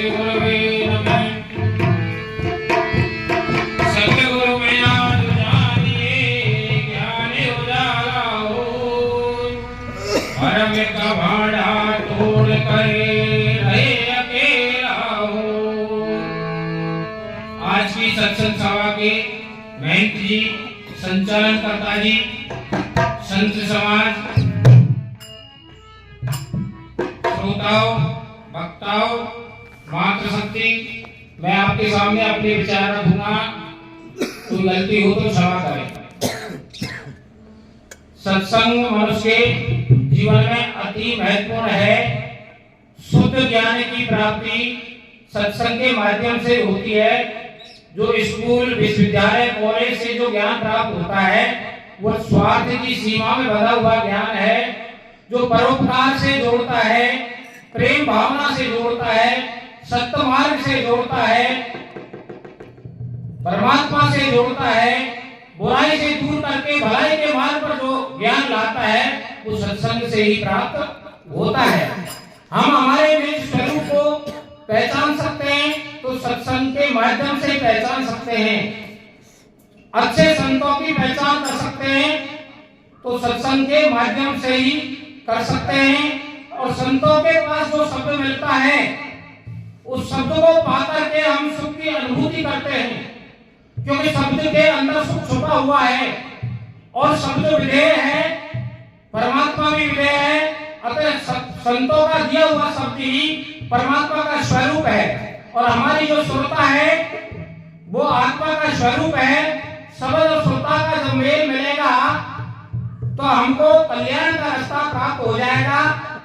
श्री गुरुवे नमः। सतगुरु बिना जानिए ज्ञान उजाला हो, भरम का भाड़ा तोड़ कर रहे अकेला हो। आज की सत्संग सभा के महंत जी, संचालन करता जी, संत समाज, श्रोताओं, वक्ताओं, मातृशक्ति, मैं आपके सामने अपने विचार रखूंगा, तो गलती हो तो क्षमा करें। सत्संग मनुष्य के जीवन में अति महत्वपूर्ण है। शुद्ध ज्ञान की प्राप्ति सत्संग के माध्यम से होती है। जो स्कूल, विश्वविद्यालय, कॉलेज से जो ज्ञान प्राप्त होता है वह स्वार्थ की सीमा में बंधा हुआ ज्ञान है। जो परोपकार से जोड़ता है, प्रेम भावना से जोड़ता है, सत्य मार्ग से जोड़ता है, परमात्मा से जोड़ता है, बुराई से दूर करके भलाई के मार्ग पर जो ज्ञान लाता है वो सत्संग से ही प्राप्त होता है। हम हमारे निज स्वरूप को पहचान सकते हैं तो सत्संग के माध्यम से पहचान सकते हैं। अच्छे संतों की पहचान कर सकते हैं तो सत्संग के माध्यम से ही कर सकते हैं। और संतों के पास जो शब्द मिलता है उस शब्द को पाकर के हम सुख की अनुभूति करते हैं, क्योंकि शब्द के अंदर सुख छुपा हुआ है और शब्द विधेय है, परमात्मा भी विधेय है। अतः संतों का दिया हुआ शब्द ही परमात्मा का स्वरूप है और हमारी जो श्रोता है वो आत्मा का स्वरूप है। शब्द और श्रोता का जब मेल मिलेगा तो हमको कल्याण का रास्ता प्राप्त हो जाएगा।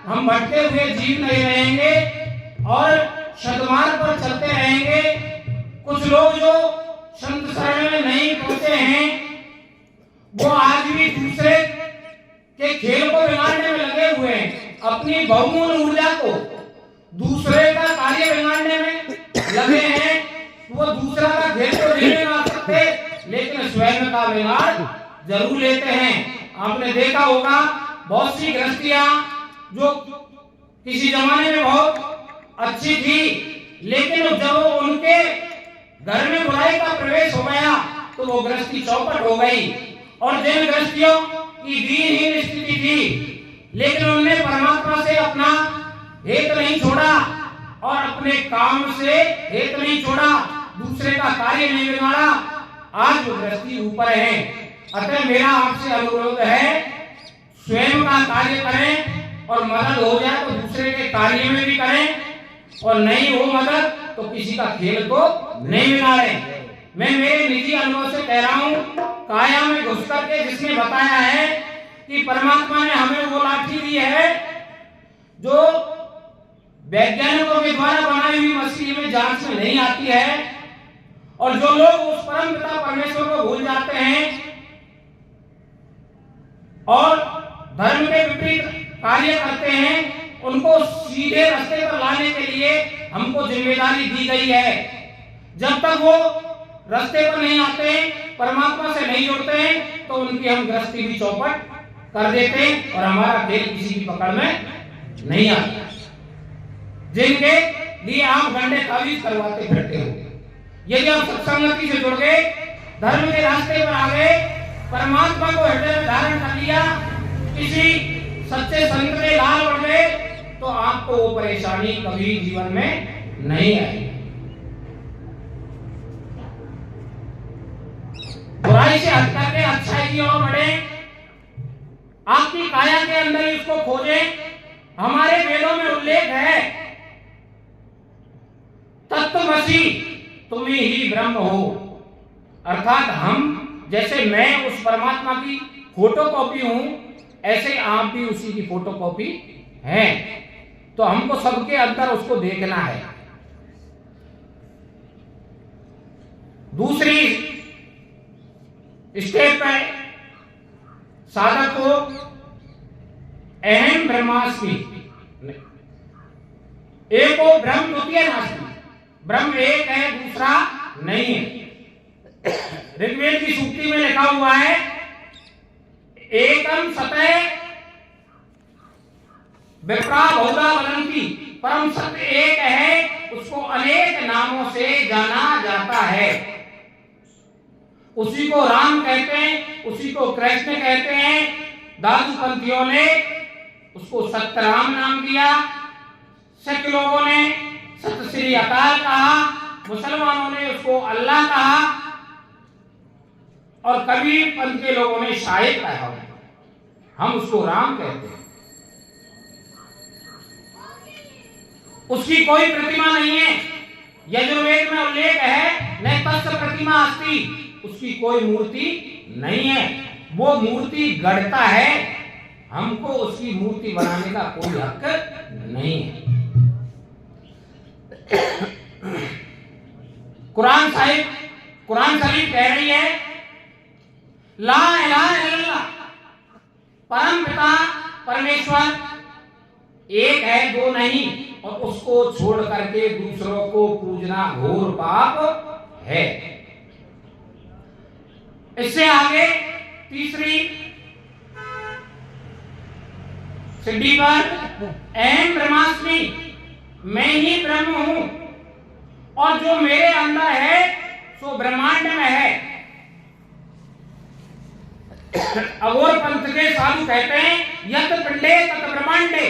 हम भटके हुए जीव नहीं रहेंगे और सद्मार्ग पर चलते रहेंगे। कुछ लोग जो संत शरण में नहीं पहुंचे हैं वो आज भी दूसरे के खेल को बिगाड़ने में लगे हुए हैं। अपनी बहुमूल्य ऊर्जा को दूसरे का कार्य बिगाड़ने में लगे हैं। वो दूसरा का खेल तो नहीं बिगाड़ सकते लेकिन स्वयं का बिगाड़ जरूर लेते हैं। आपने देखा होगा बहुत सी गृहस्थियां जो किसी जमाने में बहुत अच्छी थी, लेकिन जब उनके घर में बुराई का प्रवेश हो गया तो वो गृहस्थी चौपट हो गई। और जिन गृहस्थियों की दीनहीन स्थिति थी लेकिन उन्होंने परमात्मा से अपना हेत नहीं छोड़ा और अपने काम से हेत नहीं छोड़ा, दूसरे का कार्य नहीं बिगाड़ा, आज वो गृहस्थी ऊपर है। अतः मेरा आपसे अनुरोध है स्वयं का कार्य करें और मदद हो जाए तो दूसरे के कार्य में भी करें और नहीं हो मदद तो किसी का खेल को नहीं बिगाड़ें। मैं मेरे निजी अनुभव से कह रहा हूँ, काया में घुस करके जिसने बताया है कि परमात्मा ने हमें वो लाठी दी है जो वैज्ञानिकों के द्वारा बनाई हुई मशीन में जांच में नहीं आती है। और जो लोग उस परम पिता परमेश्वर को भूल जाते हैं और धर्म के विपरीत कार्य करते हैं, उनको सीधे रास्ते पर लाने के लिए हमको जिम्मेदारी दी गई है। जब तक वो रास्ते पर नहीं आते, परमात्मा से नहीं जुड़ते हैं, तो उनकी हम गृहस्थी भी चौपट कर देते हैं और हमारा खेल किसी की पकड़ में नहीं आता। जिनके लिए आप गंडे तावीज करवाते फिरते हो, यदि आप सत्संगति से जुड़ गए, धर्म के रास्ते पर आ गए, परमात्मा को हृदय में धारण कर लिया, किसी सच्चे संत के लाल बढ़ गए, तो आपको वो परेशानी कभी जीवन में नहीं आएगी। बुराई से हट करके अच्छाई की ओर बढ़े, आपकी काया के अंदर ही उसको खोजें। हमारे वेदों में उल्लेख है, तत्वमसि तुम ही ब्रह्म हो, अर्थात हम जैसे मैं उस परमात्मा की फोटोकॉपी हूं, ऐसे आप भी उसी की फोटोकॉपी हैं। तो हमको सबके अंदर उसको देखना है। दूसरी स्टेप है साधक को अहम ब्रह्मास्मि, एको ब्रह्म द्वितीय नास्ति, ब्रह्म एक है दूसरा नहीं है। ऋग्वेद की सूक्ति में लिखा हुआ है एकम सतः विप्रा बहुधा वदन्ति, परम सत्य एक है उसको अनेक नामों से जाना जाता है। उसी को राम कहते हैं, उसी को कृष्ण कहते हैं। दादूपंथियों ने उसको सतराम नाम दिया, सिख लोगों ने सत श्री अकाल कहा, मुसलमानों ने उसको अल्लाह कहा और कबीर पंथ के लोगों ने शाहिद कहा। हम उसको राम कहते हैं। उसकी कोई प्रतिमा नहीं है। यजुर्वेद में उल्लेख है न तस्य प्रतिमा अस्ति, उसकी कोई मूर्ति नहीं है। वो मूर्ति गढ़ता है, हमको उसकी मूर्ति बनाने का कोई हक नहीं है। कुरान शरीफ कह रही है ला इलाहा इल्लल्लाह, परम पिता परमेश्वर एक है, दो नहीं, और उसको छोड़ करके दूसरों को पूजना घोर पाप है। इससे आगे तीसरी सीढ़ी पर अहम ब्रह्मास्मि, मैं ही ब्रह्म हूं और जो मेरे अंदर है सो ब्रह्मांड में है। अघोर पंथ के साधु कहते हैं यत पिंडे तत ब्रह्मांडे,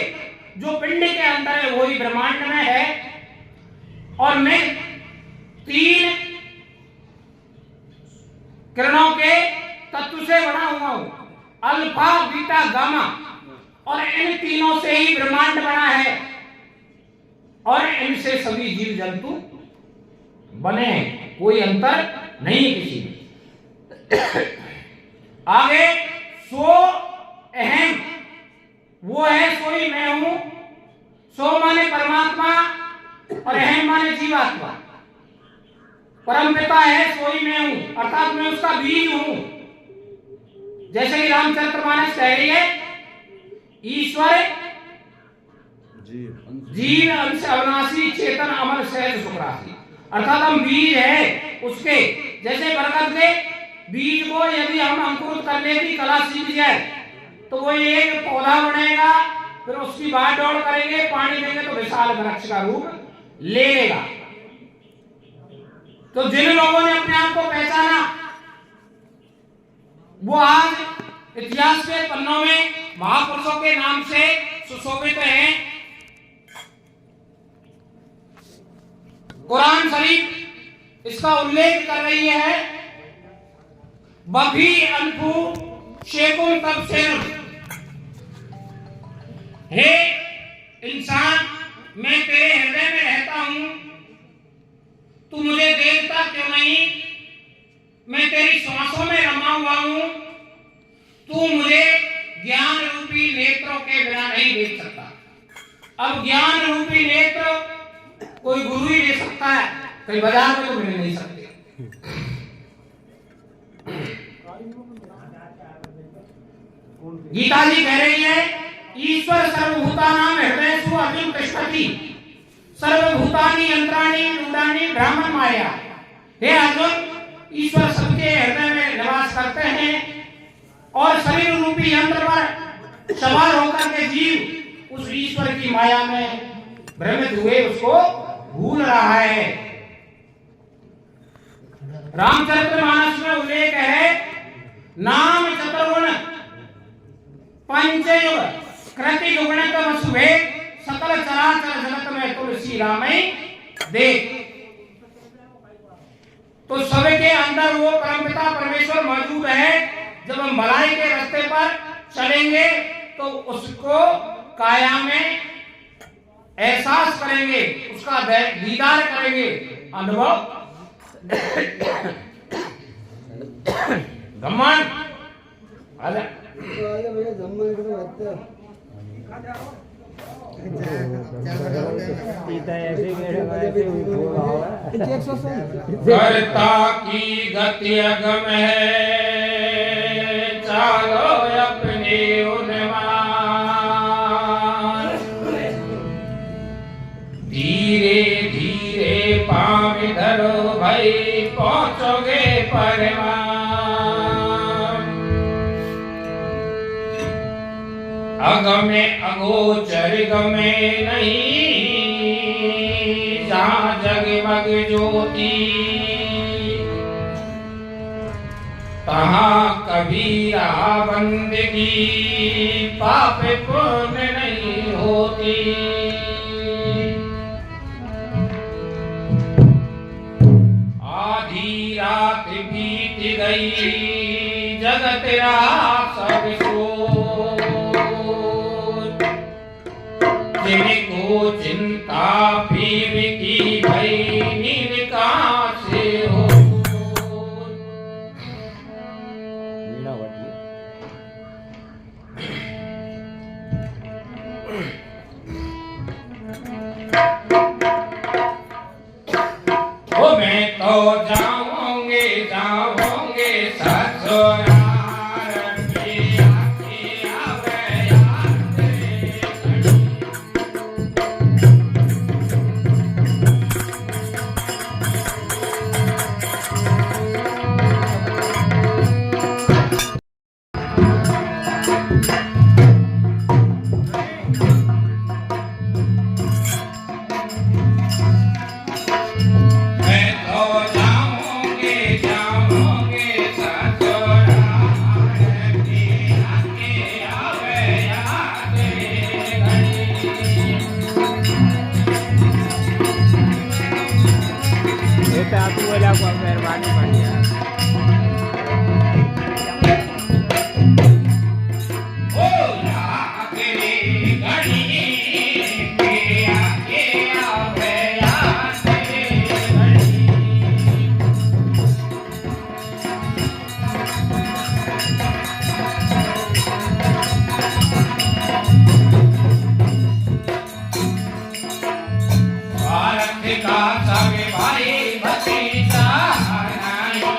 जो पिंड के अंदर है वही ब्रह्मांड में है। और मैं 3 किरणों के तत्व से बना हुआ हूं, अल्फा बीटा गामा, और इन तीनों से ही ब्रह्मांड बना है और इनसे सभी जीव जंतु बने हैं, कोई अंतर नहीं है किसी में। आगे सो अहम, वो है सोई मैं हूं। सो माने परमात्मा और अहम माने जीवात्मा। परम पिता है सोई मैं हूं, अर्थात मैं उसका बीज हूं। जैसे कि रामचरितमानस कह रही है ईश्वर जीव अंश अविनाशी चेतन अमर सहज सुखराशि, अर्थात हम बीज है उसके। जैसे बरगद के बीज को यदि हम अंकुरित करने की कला सीख जाए तो वो एक पौधा बनेगा, फिर उसकी बाढ़ दौड़ करेंगे, पानी देंगे तो विशाल वृक्ष का रूप ले लेगा। तो जिन लोगों ने अपने आप को पहचाना वो आज इतिहास के पन्नों में महापुरुषों के नाम से सुशोभित हैं। कुरान शरीफ इसका उल्लेख कर रही है बभी अनफू शेकुल तब से, हे इंसान मैं तेरे हृदय में रहता हूं, तू मुझे देखता क्यों नहीं? मैं तेरी सांसों में रमा हुआ हूं, तू मुझे ज्ञान रूपी नेत्रों के बिना नहीं देख सकता। अब ज्ञान रूपी नेत्र कोई गुरु ही दे सकता है, कहीं बाजार में तो मिल नहीं सकते। गीता जी कह रही है ईश्वर सर्वभूतानां हृदयेषु अखिल तिष्ठति, सर्वभूतानि यंत्राणि रूढ़ानि ब्राह्मण माया। हे अर्जुन, ईश्वर सबके हृदय में निवास करते हैं और शरीर रूपी यंत्र पर सवार होकर के जीव उस ईश्वर की माया में भ्रमित हुए उसको भूल रहा है। रामचरितमानस में उल्लेख है नाम चतुर्गुण पंचयुग कृति गुणित वसुभे सकल चराचर जगत में तुलसी रामई देख। तो सबके अंदर वो परमपिता परमेश्वर मौजूद है। जब हम भलाई के रास्ते पर चलेंगे तो उसको काया में एहसास करेंगे, उसका दीदार करेंगे, अनुभव घमंड आजा करता की गति अगम है, चालो अपने उन्माद, धीरे धीरे पाँव धरो भाई पहुंचोगे परमाम। अगमे अगोचर गमे नहीं, जगमग ज्योति, तहाँ कबीरा बंदगी पाप पुण्य नहीं होती। आधी रात बीत गई जगत सब सोच, जिनको चिंता फिर की भई नींद कहाँ से हो। ओ मैं तो जाऊंगे जाऊंगे ससुराल की आखियाँ बयान तेरी। मैं तो जाऊंगे जाऊंगे ससुराल की आखियाँ बयान तेरी। बेटा तू बोला को मेहरबानी मानिया ओ आखिरी घड़ी की आखियाँ बयान तेरी। भारत का सब भाई भतीजा नहीं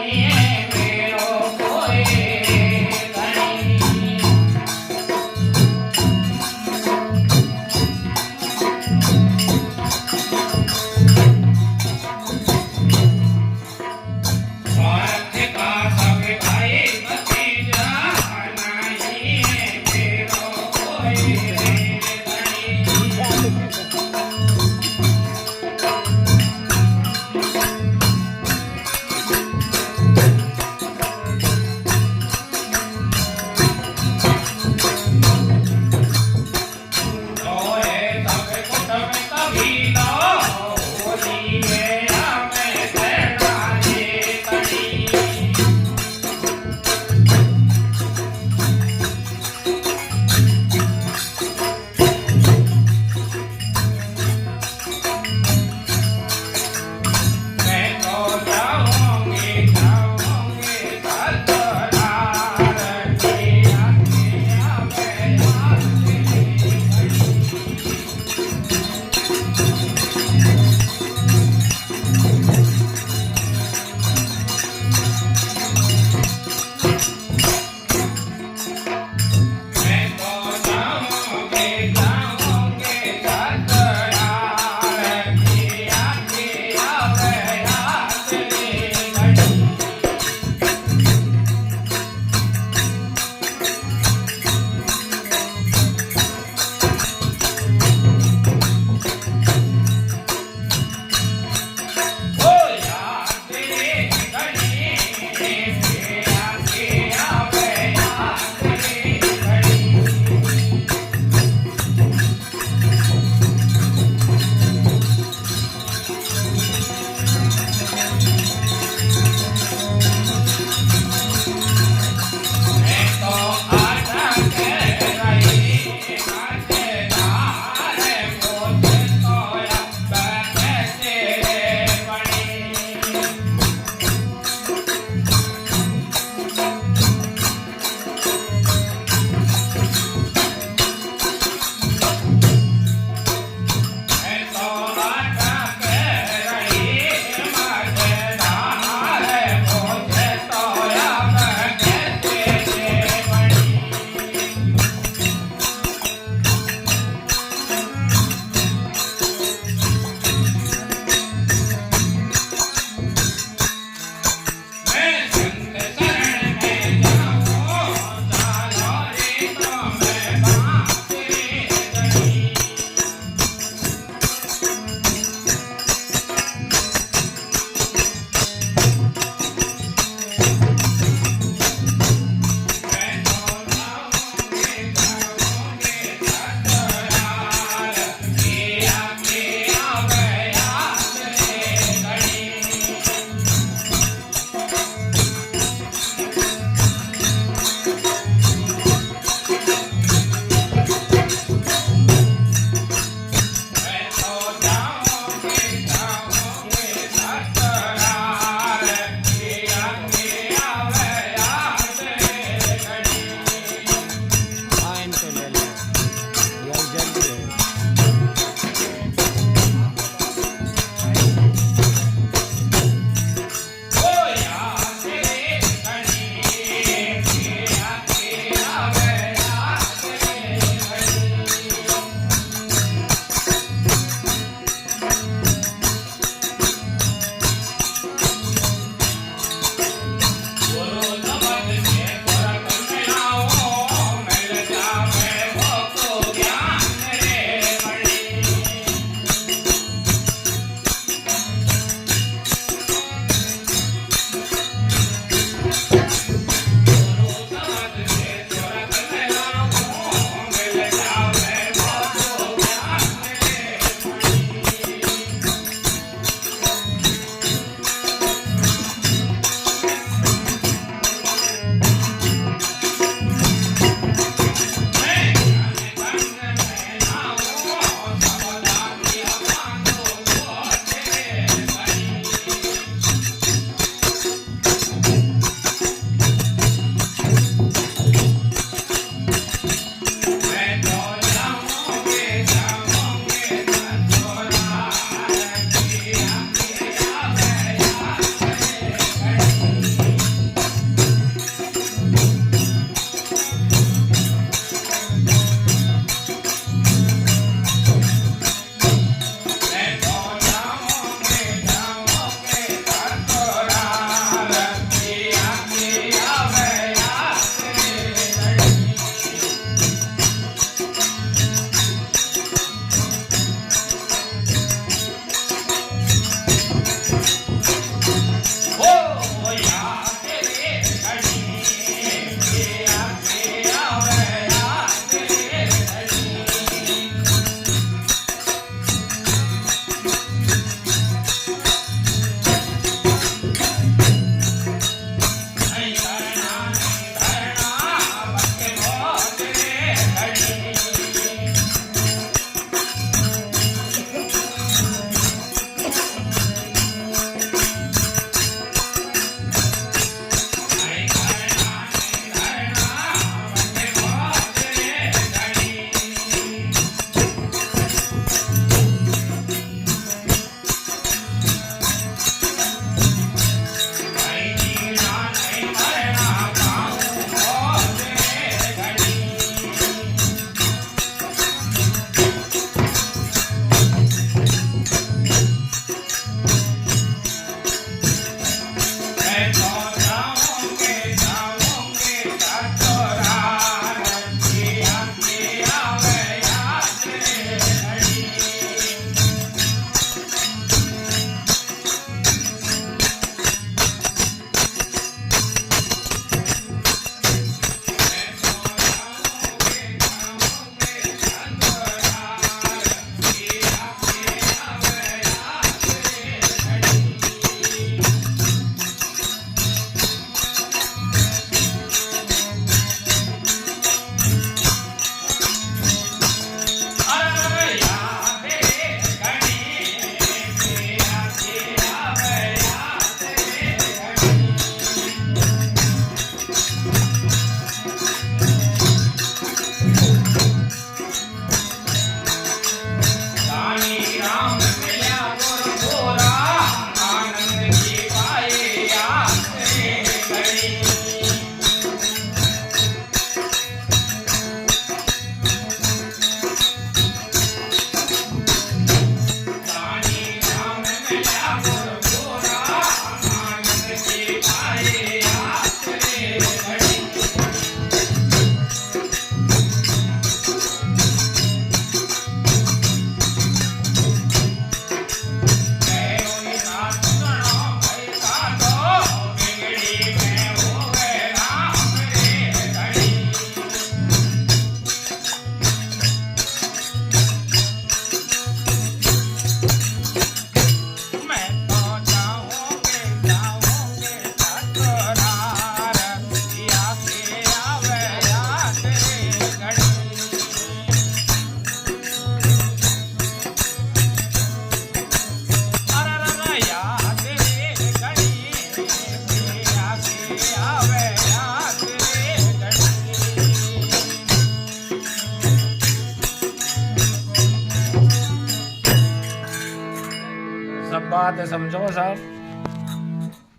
बातें समझो साहब।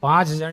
5 जन